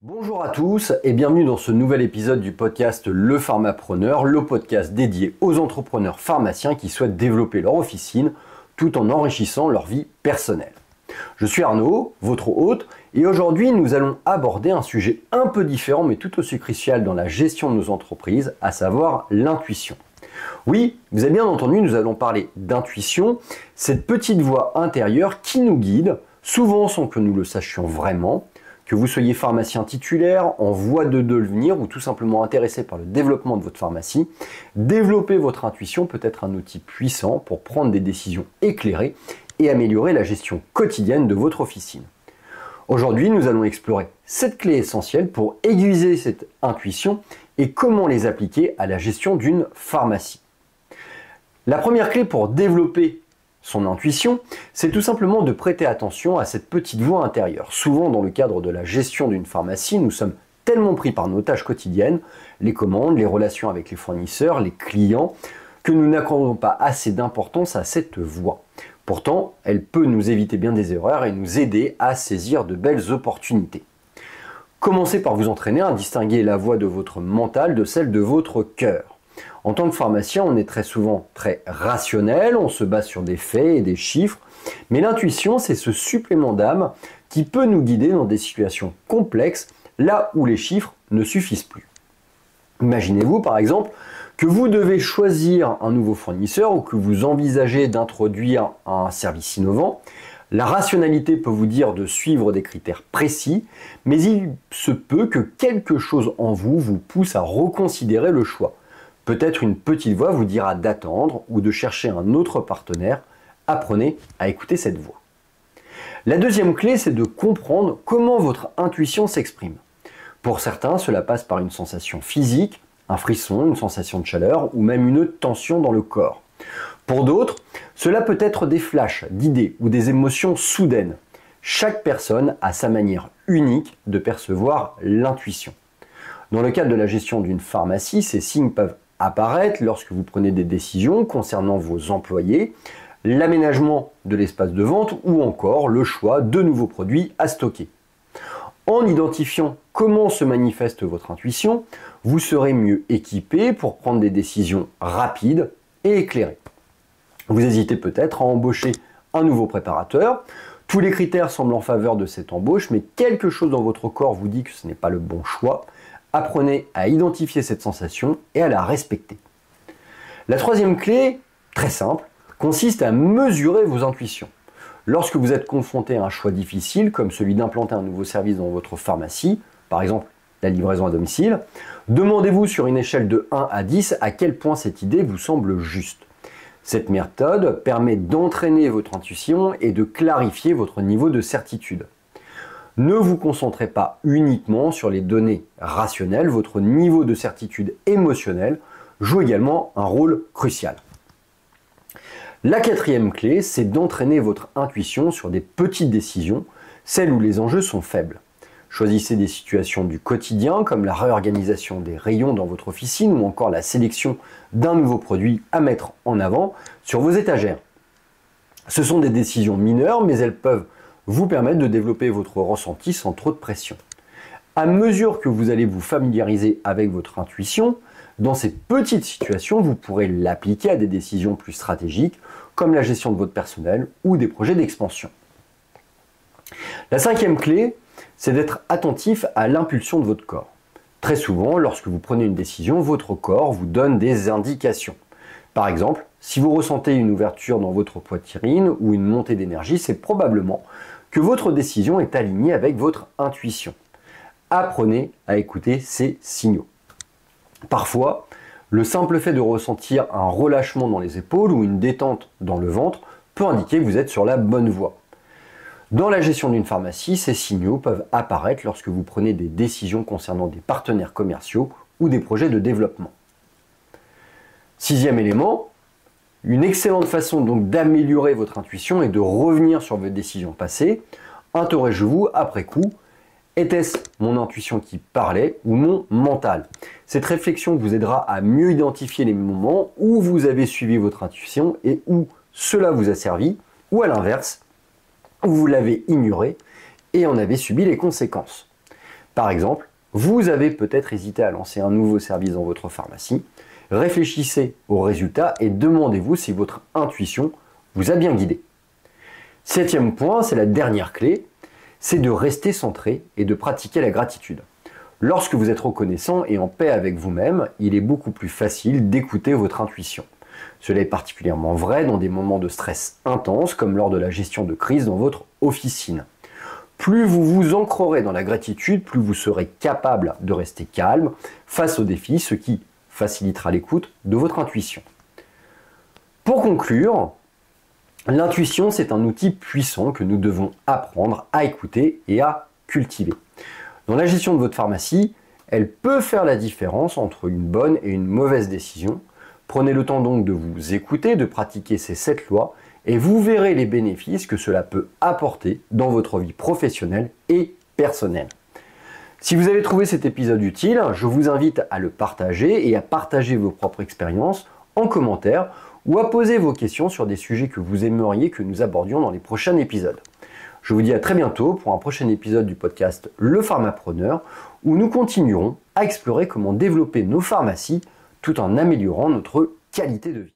Bonjour à tous et bienvenue dans ce nouvel épisode du podcast Le Pharmapreneur, le podcast dédié aux entrepreneurs pharmaciens qui souhaitent développer leur officine tout en enrichissant leur vie personnelle. Je suis Arnaud, votre hôte, et aujourd'hui nous allons aborder un sujet un peu différent mais tout aussi crucial dans la gestion de nos entreprises, à savoir l'intuition. Oui, vous avez bien entendu, nous allons parler d'intuition, cette petite voix intérieure qui nous guide, souvent sans que nous le sachions vraiment. Que vous soyez pharmacien titulaire, en voie de devenir ou tout simplement intéressé par le développement de votre pharmacie, développer votre intuition peut être un outil puissant pour prendre des décisions éclairées et améliorer la gestion quotidienne de votre officine. Aujourd'hui, nous allons explorer 7 clés essentielles pour aiguiser cette intuition et comment les appliquer à la gestion d'une pharmacie. La première clé pour développer son intuition, c'est tout simplement de prêter attention à cette petite voix intérieure. Souvent, dans le cadre de la gestion d'une pharmacie, nous sommes tellement pris par nos tâches quotidiennes, les commandes, les relations avec les fournisseurs, les clients, que nous n'accordons pas assez d'importance à cette voix. Pourtant, elle peut nous éviter bien des erreurs et nous aider à saisir de belles opportunités. Commencez par vous entraîner à distinguer la voix de votre mental de celle de votre cœur. En tant que pharmacien, on est très souvent très rationnel, on se base sur des faits et des chiffres, mais l'intuition, c'est ce supplément d'âme qui peut nous guider dans des situations complexes, là où les chiffres ne suffisent plus. Imaginez-vous par exemple que vous devez choisir un nouveau fournisseur ou que vous envisagez d'introduire un service innovant. La rationalité peut vous dire de suivre des critères précis, mais il se peut que quelque chose en vous vous pousse à reconsidérer le choix. Peut-être une petite voix vous dira d'attendre ou de chercher un autre partenaire. Apprenez à écouter cette voix. La deuxième clé, c'est de comprendre comment votre intuition s'exprime. Pour certains, cela passe par une sensation physique, un frisson, une sensation de chaleur ou même une tension dans le corps. Pour d'autres, cela peut être des flashs d'idées ou des émotions soudaines. Chaque personne a sa manière unique de percevoir l'intuition. Dans le cadre de la gestion d'une pharmacie, ces signes peuvent apparaître lorsque vous prenez des décisions concernant vos employés, l'aménagement de l'espace de vente ou encore le choix de nouveaux produits à stocker. En identifiant comment se manifeste votre intuition, vous serez mieux équipé pour prendre des décisions rapides et éclairées. Vous hésitez peut-être à embaucher un nouveau préparateur. Tous les critères semblent en faveur de cette embauche, mais quelque chose dans votre corps vous dit que ce n'est pas le bon choix. Apprenez à identifier cette sensation et à la respecter. La troisième clé, très simple, consiste à mesurer vos intuitions. Lorsque vous êtes confronté à un choix difficile, comme celui d'implanter un nouveau service dans votre pharmacie, par exemple la livraison à domicile, demandez-vous sur une échelle de 1 à 10 à quel point cette idée vous semble juste. Cette méthode permet d'entraîner votre intuition et de clarifier votre niveau de certitude. Ne vous concentrez pas uniquement sur les données rationnelles, votre niveau de certitude émotionnelle joue également un rôle crucial. La quatrième clé, c'est d'entraîner votre intuition sur des petites décisions, celles où les enjeux sont faibles. Choisissez des situations du quotidien comme la réorganisation des rayons dans votre officine ou encore la sélection d'un nouveau produit à mettre en avant sur vos étagères. Ce sont des décisions mineures, mais elles peuvent vous permettre de développer votre ressenti sans trop de pression. À mesure que vous allez vous familiariser avec votre intuition, dans ces petites situations, vous pourrez l'appliquer à des décisions plus stratégiques, comme la gestion de votre personnel ou des projets d'expansion. La cinquième clé, c'est d'être attentif à l'impulsion de votre corps. Très souvent, lorsque vous prenez une décision, votre corps vous donne des indications. Par exemple, si vous ressentez une ouverture dans votre poitrine ou une montée d'énergie, c'est probablement que votre décision est alignée avec votre intuition. Apprenez à écouter ces signaux. Parfois, le simple fait de ressentir un relâchement dans les épaules ou une détente dans le ventre peut indiquer que vous êtes sur la bonne voie. Dans la gestion d'une pharmacie, ces signaux peuvent apparaître lorsque vous prenez des décisions concernant des partenaires commerciaux ou des projets de développement. Sixième élément, une excellente façon donc d'améliorer votre intuition et de revenir sur vos décisions passées. Interrogez-vous après coup, était-ce mon intuition qui parlait ou mon mental? Cette réflexion vous aidera à mieux identifier les moments où vous avez suivi votre intuition et où cela vous a servi, ou à l'inverse, où vous l'avez ignoré et en avez subi les conséquences. Par exemple, vous avez peut-être hésité à lancer un nouveau service dans votre pharmacie. Réfléchissez aux résultats et demandez-vous si votre intuition vous a bien guidé. 7e point, c'est la dernière clé, c'est de rester centré et de pratiquer la gratitude. Lorsque vous êtes reconnaissant et en paix avec vous-même, il est beaucoup plus facile d'écouter votre intuition. Cela est particulièrement vrai dans des moments de stress intense, comme lors de la gestion de crise dans votre officine. Plus vous vous ancrerez dans la gratitude, plus vous serez capable de rester calme face aux défis, ce qui facilitera l'écoute de votre intuition. Pour conclure, l'intuition, c'est un outil puissant que nous devons apprendre à écouter et à cultiver. Dans la gestion de votre pharmacie, elle peut faire la différence entre une bonne et une mauvaise décision. Prenez le temps donc de vous écouter, de pratiquer ces 7 lois et vous verrez les bénéfices que cela peut apporter dans votre vie professionnelle et personnelle. Si vous avez trouvé cet épisode utile, je vous invite à le partager et à partager vos propres expériences en commentaire ou à poser vos questions sur des sujets que vous aimeriez que nous abordions dans les prochains épisodes. Je vous dis à très bientôt pour un prochain épisode du podcast Le Pharmapreneur où nous continuerons à explorer comment développer nos pharmacies tout en améliorant notre qualité de vie.